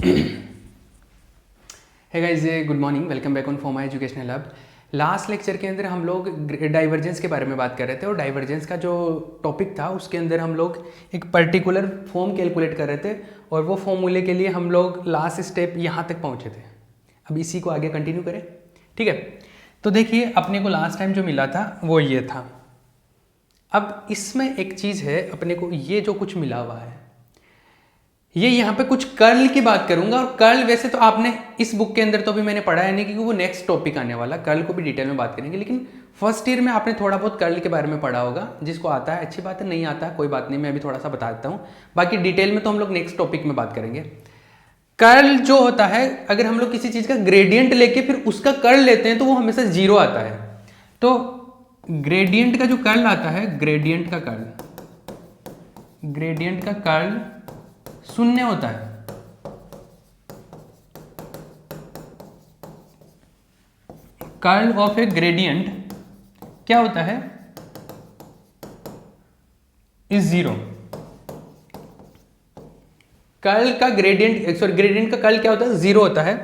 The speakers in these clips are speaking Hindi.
है guys, good morning, welcome back on for my educational hub. Last lecture के अंदर हम लोग डाइवर्जेंस के बारे में बात कर रहे थे और डाइवर्जेंस का जो टॉपिक था उसके अंदर हम लोग एक पर्टिकुलर फॉर्म कैलकुलेट कर रहे थे और वो फॉर्मूले के लिए हम लोग लास्ट स्टेप यहाँ तक पहुँचे थे। अब इसी को आगे कंटिन्यू करें, ठीक है। तो देखिए, अपने को लास्ट टाइम जो मिला था वो ये था। अब इसमें एक चीज़ है, अपने को ये जो कुछ मिला हुआ है, ये यहाँ पे कुछ कर्ल की बात करूंगा। और कर्ल वैसे तो आपने इस बुक के अंदर तो भी मैंने पढ़ा है नहीं, क्योंकि वो नेक्स्ट टॉपिक आने वाला, कर्ल को भी डिटेल में बात करेंगे। लेकिन फर्स्ट ईयर में आपने थोड़ा बहुत कर्ल के बारे में पढ़ा होगा, जिसको आता है अच्छी बात है, नहीं आता है कोई बात नहीं, मैं अभी थोड़ा सा बता देता हूँ। बाकी डिटेल में तो हम लोग नेक्स्ट टॉपिक में बात करेंगे। कर्ल जो होता है, अगर हम लोग किसी चीज़ का ग्रेडियंट लेके फिर उसका कर्ल लेते हैं तो वो हमेशा जीरो आता है। तो ग्रेडियंट का जो कर्ल आता है, ग्रेडियंट का कर्ल शून्य होता है। कर्ल ऑफ ए ग्रेडियंट क्या होता है? Is zero. कर्ल का ग्रेडियंट, सॉरी, ग्रेडियंट का कर्ल क्या होता है? जीरो होता है।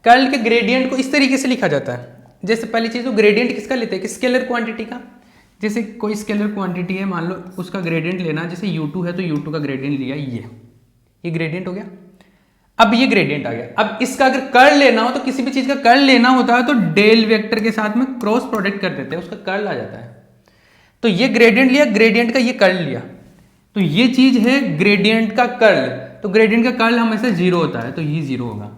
कर्ल के ग्रेडियंट को इस तरीके से लिखा जाता है। जैसे पहली चीज, तो ग्रेडियंट किसका लेते हैं? कि स्केलर क्वांटिटी का। जैसे कोई स्केलर क्वांटिटी है, मान लो उसका ग्रेडियंट लेना, जैसे U2 है तो U2 का ग्रेडियंट लिया, ये ग्रेडियंट हो गया। अब ये ग्रेडियंट आ गया। अब इसका अगर कर्ल लेना हो, तो किसी भी चीज का कर्ल लेना होता है तो डेल वेक्टर के साथ में क्रॉस प्रोडक्ट कर देते हैं, उसका कर्ल आ जाता है। तो ये ग्रेडियंट लिया, ग्रेडियंट का ये कर्ल लिया, तो ये चीज है ग्रेडियंट का कर्ल। तो ग्रेडियंट का कर्ल हमेशा जीरो होता है, तो ये जीरो होगा।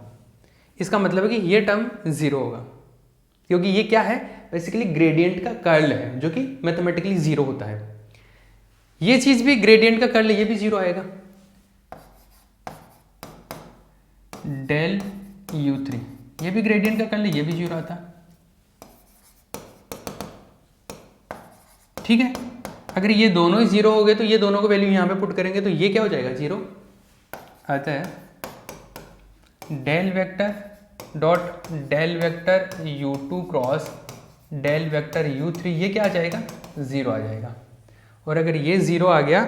इसका मतलब है कि ये टर्म जीरो होगा, क्योंकि ये क्या है? बेसिकली ग्रेडियंट का कर्ल है, जो कि मैथमेटिकली जीरो होता है। ये चीज भी ग्रेडियंट का कर्ल, ये भी जीरो आएगा। डेल U3, ये भी ग्रेडियंट का कर्ल, ये भी जीरो आता, ठीक है। अगर ये दोनों ही जीरो हो गए तो ये दोनों को वैल्यू यहां पे पुट करेंगे तो ये क्या हो जाएगा? जीरो आता है। Del vector dot del vector U2 cross del vector U3, ये क्या आ जाएगा? जीरो आ जाएगा। और अगर ये जीरो आ गया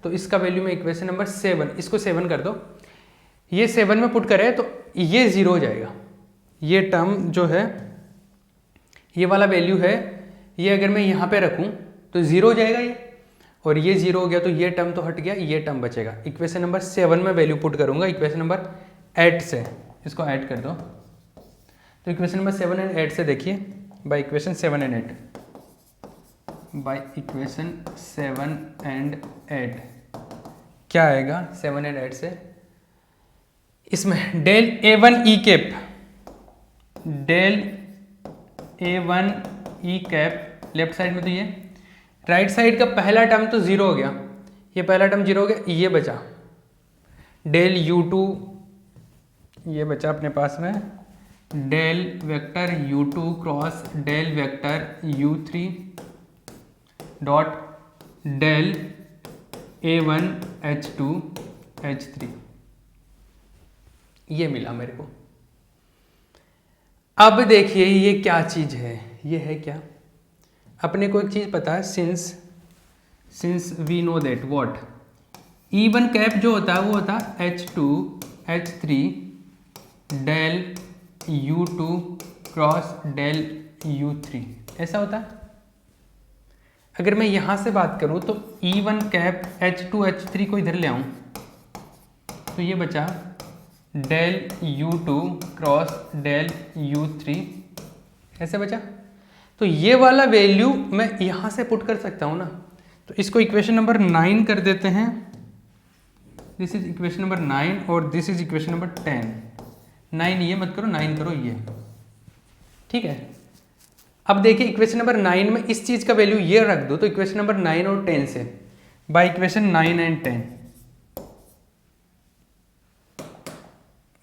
तो इसका वैल्यू में इक्वेशन नंबर 7, इसको 7 कर दो, ये 7 में पुट करें तो ये जीरो हो जाएगा। ये टर्म जो है, ये वाला वैल्यू है, ये अगर मैं यहाँ पे रखूँ तो जीरो हो जाएगा ये, और ये जीरो हो गया तो ये टर्म तो हट गया, ये टर्म बचेगा। इक्वेशन नंबर 7 में वैल्यू पुट करूँगा, इक्वेशन नंबर 8 से इसको ऐड कर दो। तो इक्वेशन नंबर 7 एंड 8 से देखिए, by equation 7 and 8, by equation 7 and 8 क्या आएगा? 7 एंड 8 से इसमें del A1 E cap, del A1 E cap left side में, तो ये राइट साइड का पहला टर्म तो जीरो हो गया, ये पहला टर्म जीरो हो गया, ये बचा डेल U2, ये बचा अपने पास में del vector U2 cross del vector U3 dot del A1 H2 H3, ये मिला मेरे को। अब देखिए ये क्या चीज है, ये है क्या? अपने को एक चीज पता है, since we know that what E1 cap जो होता है वो होता है H2 H3 del U2 cross del U3, ऐसा होता है। अगर मैं यहां से बात करूं तो E1 कैप H2 H3 को इधर ले आऊं तो ये बचा del U2 cross del U3, ऐसे बचा। तो ये वाला वैल्यू मैं यहां से पुट कर सकता हूं ना, तो इसको इक्वेशन नंबर 9 कर देते हैं। दिस इज इक्वेशन नंबर 9 और दिस इज इक्वेशन नंबर 10। 9 ये मत करो, 9 करो ये, ठीक है। अब देखिए इक्वेशन नंबर 9 में इस चीज का वैल्यू ये रख दो, तो इक्वेशन नंबर 9 और 10 से by equation 9 and 10,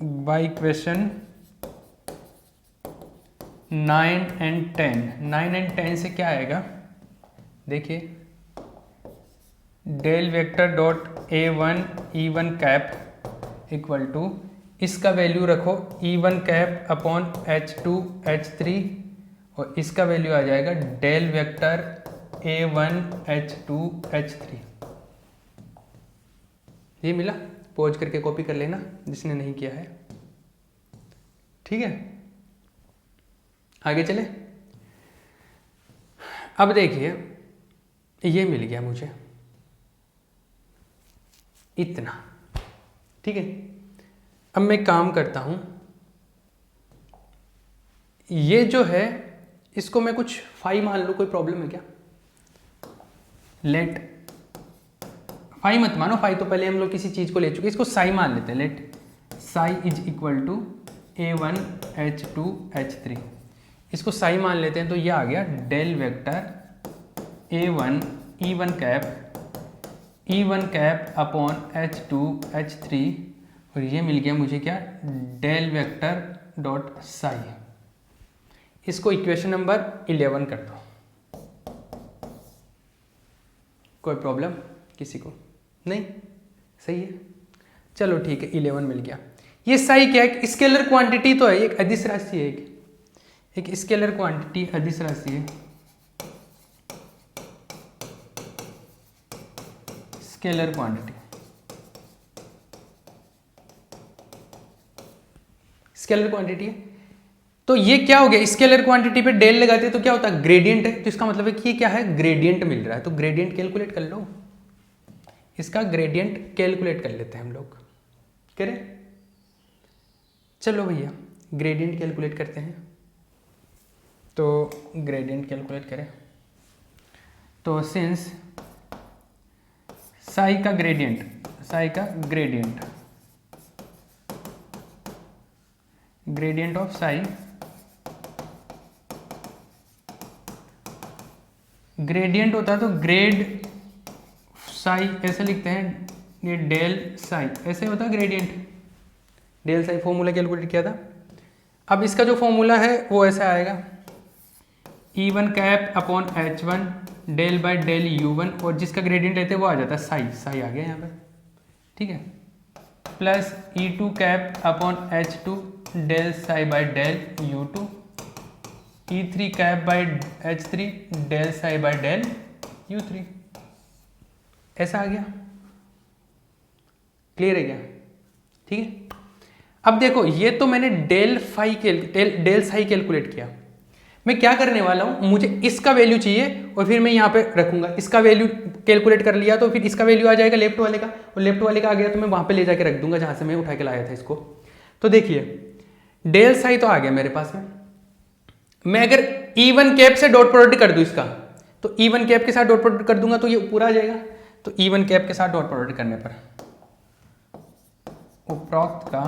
by equation 9 and 10, 9 and 10 से क्या आएगा? देखिए del vector dot A1 E1 cap equal to, इसका वैल्यू रखो E1 cap upon H2 H3, और इसका वैल्यू आ जाएगा del vector A1 H2 H3, ये मिला। पॉज करके कॉपी कर लेना जिसने नहीं किया है, ठीक है। आगे चले। अब देखिए ये मिल गया मुझे इतना, ठीक है। अब मैं काम करता हूं, ये जो है इसको मैं कुछ फाई मान लूँ, कोई प्रॉब्लम है क्या? लेट फाई मत मानो, फाई तो पहले हम लोग किसी चीज को ले चुके, इसको साई मान लेते हैं। Let psi is equal to A1 H2 H3, इसको साई मान लेते हैं। तो ये आ गया del vector A1 E1 cap upon H2 H3, और ये मिल गया मुझे क्या? Del vector dot psi. इसको इक्वेशन नंबर 11 कर दो। कोई प्रॉब्लम किसी को नहीं? सही है, चलो ठीक है, 11 मिल गया। ये साई क्या है? स्केलर क्वांटिटी तो है, एक अदिश राशि है, एक स्केलर क्वांटिटी अदिश राशि है, स्केलर क्वांटिटी, स्केलर क्वांटिटी है। तो ये क्या हो गया? स्केलर क्वांटिटी पे डेल लगाते हैं तो क्या होता है? ग्रेडियंट है। तो इसका मतलब है कि ये क्या है? ग्रेडियंट मिल रहा है। तो ग्रेडियंट कैलकुलेट कर लो, इसका ग्रेडियंट कैलकुलेट कर लेते हैं हम लोग। करें? चलो भैया ग्रेडियंट कैलकुलेट करते हैं। तो ग्रेडियंट कैलकुलेट करें तो सिंस साई का ग्रेडियंट ऑफ साई, ग्रेडियंट होता है तो ग्रेड साई ऐसे लिखते हैं, ये डेल साई ऐसे होता है gradient. Del psi formula calculate किया था। अब इसका जो फॉर्मूला है वो ऐसा आएगा, E1 cap upon H1 del by del U1, और जिसका ग्रेडियंट लेते हैं वो आ जाता है साई, साई आ गया यहाँ पे, ठीक है, plus E2 cap upon H2 del psi by del U2, E3 cap by H3 del psi by del U3, ऐसा आ गया। क्लियर है क्या? ठीक है। अब देखो ये तो मैंने डेल साई कैलकुलेट किया। मैं क्या करने वाला हूं, मुझे इसका वैल्यू चाहिए और फिर मैं यहाँ पे रखूंगा। इसका वैल्यू कैलकुलेट कर लिया तो फिर इसका वैल्यू आ जाएगा लेफ्ट वाले का, और लेफ्ट वाले का आ गया तो मैं वहां पे ले जाके रख दूंगा जहां से मैं उठा के लाया था इसको। तो देखिए डेल साई तो आ गया मेरे पास में। मैं अगर E1 कैप से डॉट प्रोडक्ट कर दूं इसका, तो E1 कैप के साथ डॉट प्रोडक्ट कर दूंगा तो ये पूरा आ जाएगा। तो E1 कैप के साथ डॉट प्रोडक्ट करने पर उपरोक्त का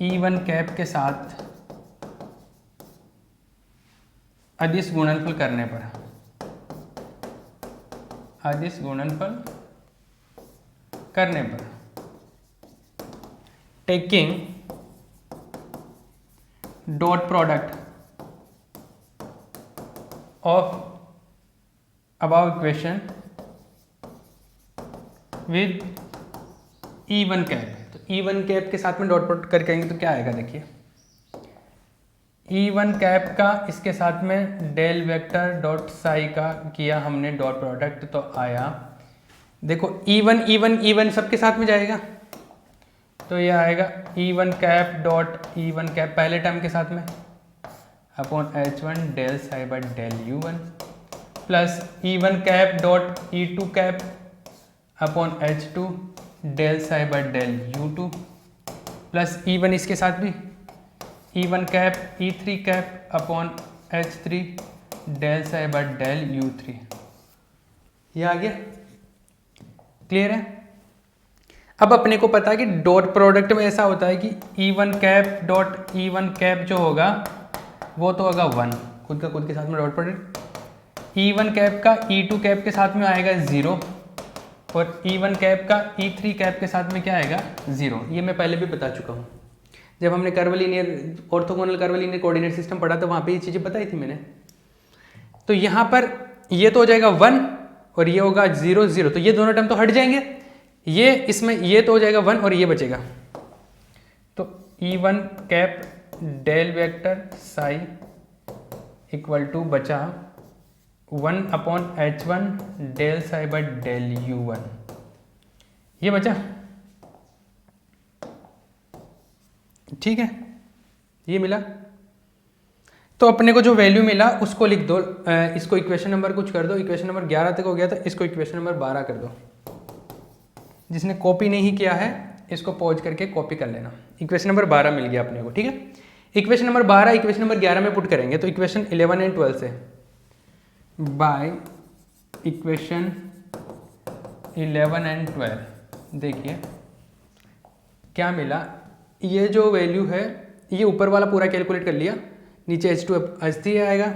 E1 कैप के साथ अदिश गुणनफल करने पर, अदिश गुणनफल करने पर taking dot product of above equation with E1 cap. तो E1 कैप के साथ में डॉट प्रोडक्ट करके आएंगे तो क्या आएगा? देखिए E1 कैप का इसके साथ में डेल वेक्टर डॉट साई का किया हमने डॉट प्रोडक्ट, तो आया देखो E1 सबके साथ में जाएगा, तो ये आएगा E1 cap dot E1 cap पहले टर्म के साथ में upon H1 del psi by del U1, plus E1 cap dot E2 cap upon H2 del psi by del U2, plus E1 इसके साथ भी E1 cap E3 cap upon H3 del psi by del U3। ये आ गया। क्लियर है? अब अपने को पता है कि डॉट प्रोडक्ट में ऐसा होता है कि E1 cap dot E1 cap जो होगा वो तो होगा 1, खुद का खुद के साथ में डॉट प्रोडक्ट। E1 कैप का E2 कैप के साथ में आएगा 0, और E1 कैप का E3 कैप के साथ में क्या आएगा? 0। ये मैं पहले भी बता चुका हूँ, जब हमने curvilinear orthogonal curvilinear coordinate system पढ़ा था वहाँ पे ये चीज़ें बताई थी मैंने। तो यहाँ पर ये तो हो जाएगा 1 और ये होगा 0 0, तो ये दोनों टर्म तो हट जाएंगे। ये इसमें ये तो हो जाएगा 1 और ये बचेगा। तो E1 cap del vector psi equal to बचा 1 upon H1 del psi by del U1, ये बचा, ठीक है, ये मिला। तो अपने को जो वैल्यू मिला उसको लिख दो, इसको इक्वेशन नंबर कुछ कर दो, इक्वेशन नंबर 11 तक हो गया था, इसको इक्वेशन नंबर 12 कर दो। जिसने कॉपी नहीं किया है इसको पॉज करके कॉपी कर लेना। इक्वेशन नंबर 12 मिल गया अपने को, ठीक है। इक्वेशन नंबर 12 इक्वेशन नंबर 11 में पुट करेंगे तो इक्वेशन 11 एंड 12 से बाय इक्वेशन 11 एंड 12 देखिए क्या मिला। ये जो वैल्यू है ये ऊपर वाला पूरा कैलकुलेट कर लिया, नीचे H2 H3 आएगा,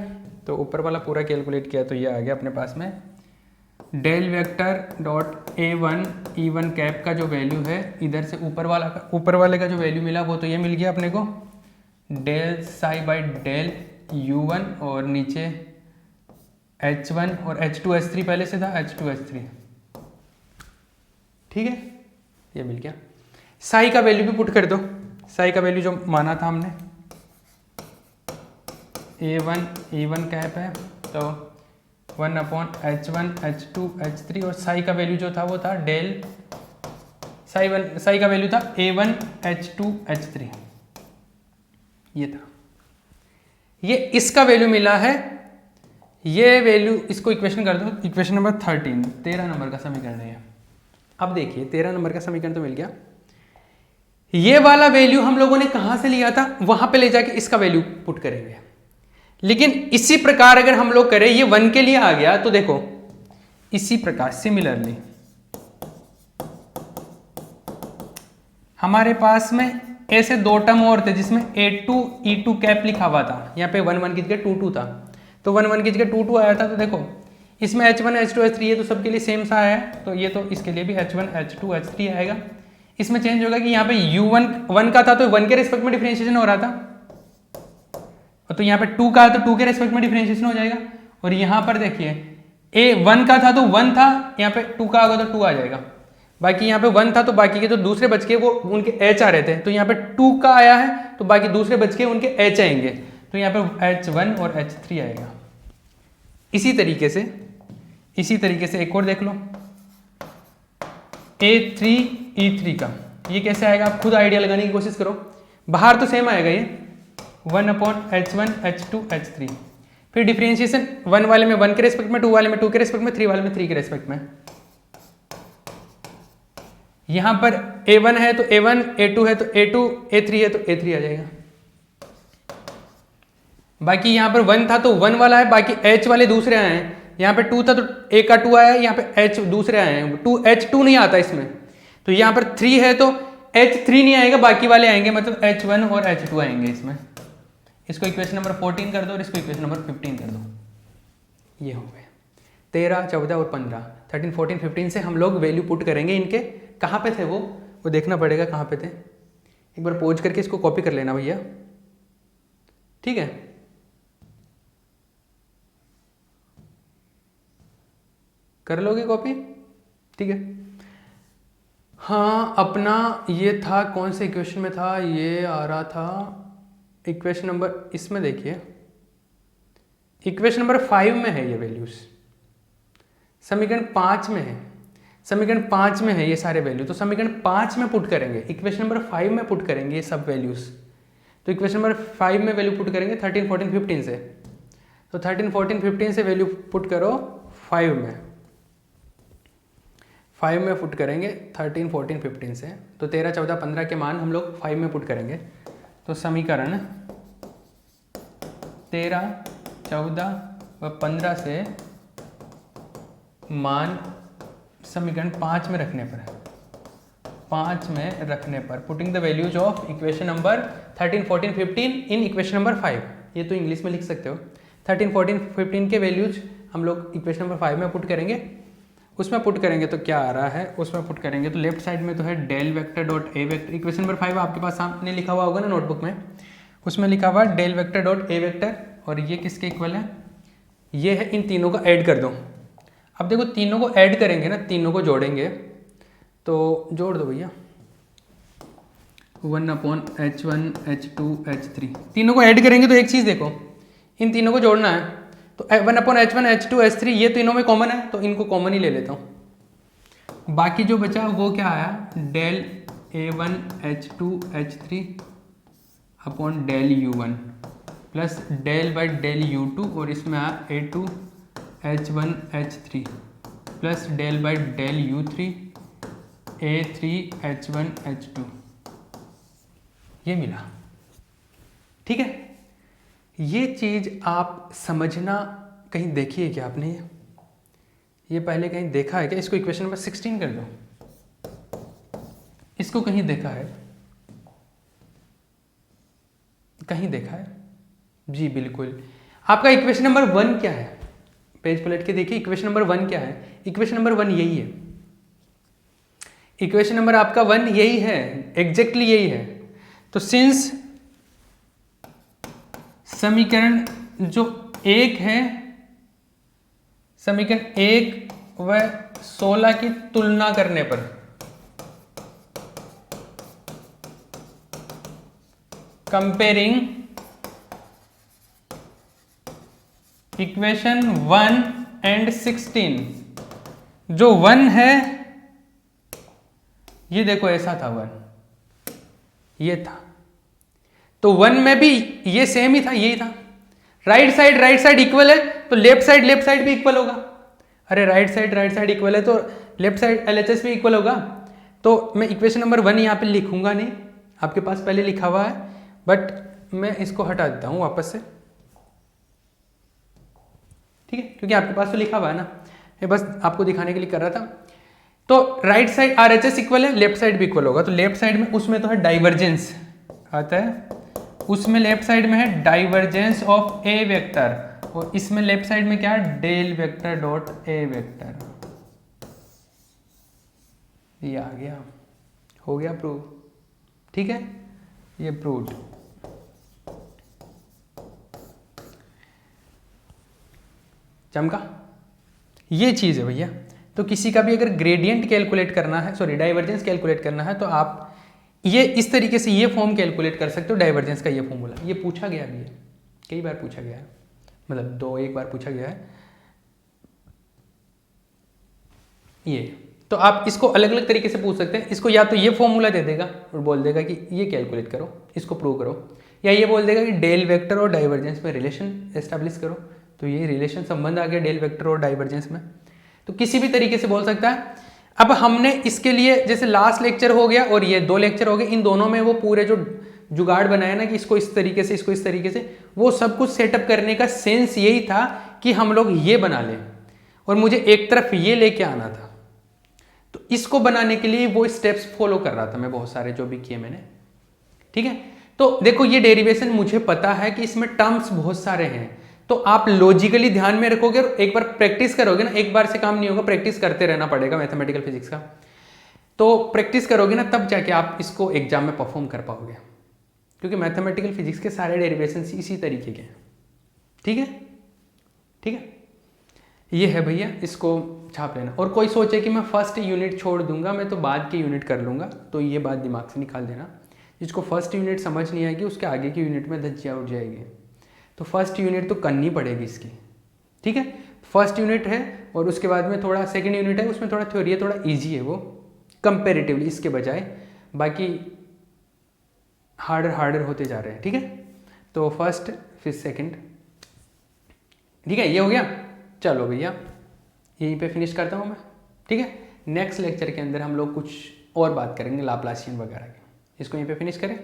तो ऊपर वाला पूरा कैलकुलेट किया तो ये आ गया अपने पास में del vector dot A1 E1 cap का जो वैल्यू है, इधर से ऊपर वाले का जो वैल्यू मिला वो तो ये मिल गया अपने को del psi by del U1 और नीचे H1 और H2 H3 पहले से था H2 H3, ठीक है, ये मिल गया। साई का वैल्यू भी पुट कर दो, साई का वैल्यू जो माना था हमने A1 E1 कैप है तो 1/H1 H2 H3 और साई का वैल्यू जो था वो था डेल साई का वैल्यू था A1 H2 H3, ये था। ये इसका वैल्यू मिला है, ये वैल्यू इसको इक्वेशन कर दो, इक्वेशन नंबर 13 नंबर का समीकरण है। अब देखिए 13 नंबर का समीकरण तो मिल गया। ये वाला वैल्यू हम लोगों ने कहां से लिया था, वहां पे ले जाके इसका वैल्यू पुट करेंगे। लेकिन इसी प्रकार अगर हम लोग करें, ये 1 के लिए आ गया तो देखो इसी प्रकार सिमिलरली हमारे पास में ऐसे दो टर्म और थे जिसमें A2 E2 कैप लिखा हुआ था, यहाँ पे 1 1 की जगह 2 2 था, तो 1 1 की जगह 2 2 आया था। तो देखो इसमें H1 H2 H3 ये तो सबके लिए सेम सा है, तो ये तो इसके लिए भी H1 H2 H3 आएगा। इसमें चेंज होगा कि यहाँ पे U1 1 का था तो 1 के रेस्पेक्ट में डिफरेंशिएशन हो रहा था, तो यहाँ पे 2 का है तो 2 के रेस्पेक्ट में डिफरेंशिएशन हो जाएगा। और यहाँ पर देखिए A1 का था तो 1 था, यहाँ पे 2 का होगा तो 2 आ जाएगा। बाकी यहाँ पे 1 था तो बाकी के जो दूसरे बच के वो उनके H आ रहे थे, तो यहाँ पे 2 का आया है तो बाकी दूसरे बच के उनके H आएंगे, तो यहाँ पे H1 और H3 आएगा। इसी तरीके से एक और देख लो A3 E3 का, ये कैसे आएगा आप खुद आइडिया लगाने की कोशिश करो। बाहर तो सेम आएगा ये 1/H1 H2 H3, फिर डिफरेंशिएशन 1 वाले में 1 के रेस्पेक्ट में, 2 वाले में 2 के रेस्पेक्ट में, 3 वाले में 3 के रेस्पेक्ट में। यहां पर A1 है तो A1, A2 है तो A2, A3 है तो A3 आ जाएगा। बाकी यहां पर 1 था तो 1 वाला है, बाकी H वाले दूसरे आए हैं। यहाँ पे 2 था तो A का 2 आया है, यहाँ पे H दूसरे आए हैं, H2 नहीं आता इसमें। तो यहाँ पर 3 है तो H3 नहीं आएगा, बाकी वाले आएंगे, मतलब H1 और H2 आएंगे इसमें। इसको इक्वेशन नंबर 14 कर दो और इसको इक्वेशन नंबर 15 कर दो। ये हो गए 13, 14 और 15, 13, 14, 15 से हम लोग वैल्यू पुट करेंगे इनके। कहाँ पे थे वो देखना पड़ेगा कहाँ पे थे। एक बार पॉज करके इसको कॉपी कर लेना भैया, ठीक है। कर लोगे कॉपी, ठीक है। हाँ अपना ये था, कौन से इक्वेशन में था, ये आ रहा था इक्वेशन नंबर, इसमें देखिए इक्वेशन नंबर 5 में है ये वैल्यूज, समीकरण 5 में है, समीकरण 5 में है ये सारे वैल्यू। तो समीकरण 5 में पुट करेंगे, इक्वेशन नंबर 5 में पुट करेंगे ये सब वैल्यूज। तो इक्वेशन नंबर 5 में वैल्यू पुट करेंगे 13, 14, 15 से। तो 13, 14, 15 से वैल्यू पुट करो 5 में, 5 में पुट करेंगे 13, 14, 15 से। तो 13, 14, 15 के मान हम लोग 5 में पुट करेंगे। तो समीकरण 13, 14 व 15 से मान समीकरण 5 में रखने पर, 5 में रखने पर putting the values of equation number 13, 14, 15 in equation number 5, ये तो इंग्लिश में लिख सकते हो। 13, 14, 15 के वैल्यूज हम लोग इक्वेशन नंबर 5 में पुट करेंगे। उसमें पुट करेंगे तो क्या आ रहा है, उसमें पुट करेंगे तो लेफ्ट साइड में तो है del vector dot a vector, equation number 5 आपके पास सामने लिखा हुआ होगा ना नोटबुक में, उसमें लिखा हुआ del vector dot a vector, और ये किसके इक्वल है, ये है, इन तीनों को ऐड कर दो। अब देखो तीनों को ऐड करेंगे ना, तीनों को जोड़ेंगे तो जोड़ दो भैया 1/H1 H2 H3, तीनों को ऐड करेंगे तो एक चीज़ देखो, इन तीनों को जोड़ना है तो 1/H1 H2 H3 ये तीनों में कॉमन है तो इनको कॉमन ही ले लेता हूँ। बाकी जो बचा वो क्या आया, del A1H2H3 upon del U1 plus del by del U2 और इसमें आया A2H1H3 plus del by del U3 A3H1H2, ये मिला। ठीक है, ये चीज़ आप समझना, कहीं देखी है क्या आपने? ये पहले कहीं देखा है क्या? इसको इक्वेशन नंबर 16 कर दो, इसको कहीं देखा है? कहीं देखा है? जी बिल्कुल। आपका इक्वेशन नंबर 1 क्या है? पेज पलट के देखिए, इक्वेशन नंबर 1 क्या है? इक्वेशन नंबर 1 यही है, इक्वेशन नंबर आपका 1 यही है, एग्जैक्टली यही है। तो सिंस समीकरण जो 1 है, समीकरण 1 व 16 की तुलना करने पर कंपेयरिंग इक्वेशन 1 एंड 16, जो 1 है ये देखो ऐसा था 1, ये था, तो 1 में भी ये सेम ही था, यही था। राइट साइड इक्वल है तो लेफ्ट साइड भी इक्वल होगा। अरे राइट साइड इक्वल है तो लेफ्ट साइड LHS भी इक्वल होगा। तो मैं इक्वेशन नंबर 1 यहाँ पे लिखूंगा नहीं, आपके पास पहले लिखा हुआ है, बट मैं इसको हटा देता हूँ वापस से, ठीक है, क्योंकि आपके पास तो लिखा हुआ है ना, ये बस आपको दिखाने के लिए कर रहा था। तो राइट साइड RHS इक्वल है, लेफ्ट साइड भी इक्वल होगा, तो लेफ्ट साइड में उसमें तो है डाइवर्जेंस आता है, उसमें लेफ्ट साइड में है डाइवर्जेंस ऑफ ए वेक्टर, और इसमें लेफ्ट साइड में क्या है, del vector dot a vector. ये आ गया, हो गया प्रूव, ठीक है, ये प्रूव्ड। चमका, ये चीज़ है भैया। तो किसी का भी अगर ग्रेडियंट कैलकुलेट करना है, सॉरी डाइवर्जेंस कैलकुलेट करना है, तो आप ये इस तरीके से ये फॉर्म कैलकुलेट कर सकते हो, डाइवर्जेंस का ये फॉर्मूला। ये पूछा गया भी है, कई बार पूछा गया है, मतलब एक बार पूछा गया है ये। तो आप इसको अलग अलग तरीके से पूछ सकते हैं। इसको या तो ये फॉर्मूला दे देगा और बोल देगा कि ये कैलकुलेट करो, इसको प्रूव करो, या ये बोल देगा कि डेल वेक्टर और डाइवर्जेंस में रिलेशन एस्टैब्लिश करो, तो ये रिलेशन संबंध आ गया डेल वेक्टर और डाइवर्जेंस में। तो किसी भी तरीके से बोल सकता है। अब हमने इसके लिए जैसे लास्ट लेक्चर हो गया और ये 2 लेक्चर हो गए, इन दोनों में वो पूरे जो जुगाड़ बनाया ना कि इसको इस तरीके से, इसको इस तरीके से, वो सब कुछ सेटअप करने का सेंस यही था कि हम लोग ये बना लें और मुझे एक तरफ ये लेके आना था। तो इसको बनाने के लिए वो स्टेप्स फॉलो कर रहा था मैं, बहुत सारे जो भी किए मैंने, ठीक है। तो देखो ये डेरिवेशन मुझे पता है कि इसमें टर्म्स बहुत सारे हैं, तो आप लॉजिकली ध्यान में रखोगे और एक बार प्रैक्टिस करोगे ना, एक बार से काम नहीं होगा, प्रैक्टिस करते रहना पड़ेगा मैथमेटिकल फिजिक्स का। तो प्रैक्टिस करोगे ना तब जाके आप इसको एग्जाम में परफॉर्म कर पाओगे, क्योंकि मैथमेटिकल फिजिक्स के सारे डेरिवेशन इसी तरीके के हैं, ठीक है, ठीक है। ये है भैया, इसको छाप लेना। और कोई सोचे कि मैं फर्स्ट यूनिट छोड़ दूंगा, मैं तो बाद की यूनिट कर लूंगा, तो ये बात दिमाग से निकाल देना। जिसको फर्स्ट यूनिट समझ नहीं आएगी उसके आगे की यूनिट में धज्जियाँ उठ जाएगी, तो फर्स्ट यूनिट तो करनी पड़ेगी इसकी, ठीक है। फर्स्ट यूनिट है और उसके बाद में थोड़ा सेकंड यूनिट है, उसमें थोड़ा थ्योरी है, थोड़ा इजी है वो कंपेरेटिवली इसके बजाय, बाकी हार्डर होते जा रहे हैं, ठीक है। तो फर्स्ट फिर सेकंड, ठीक है, ये हो गया। चलो भैया यहीं पे फिनिश करता हूँ मैं, ठीक है। नेक्स्ट लेक्चर के अंदर हम लोग कुछ और बात करेंगे लाप्लासियन वगैरह की, इसको यहीं पे फिनिश करें।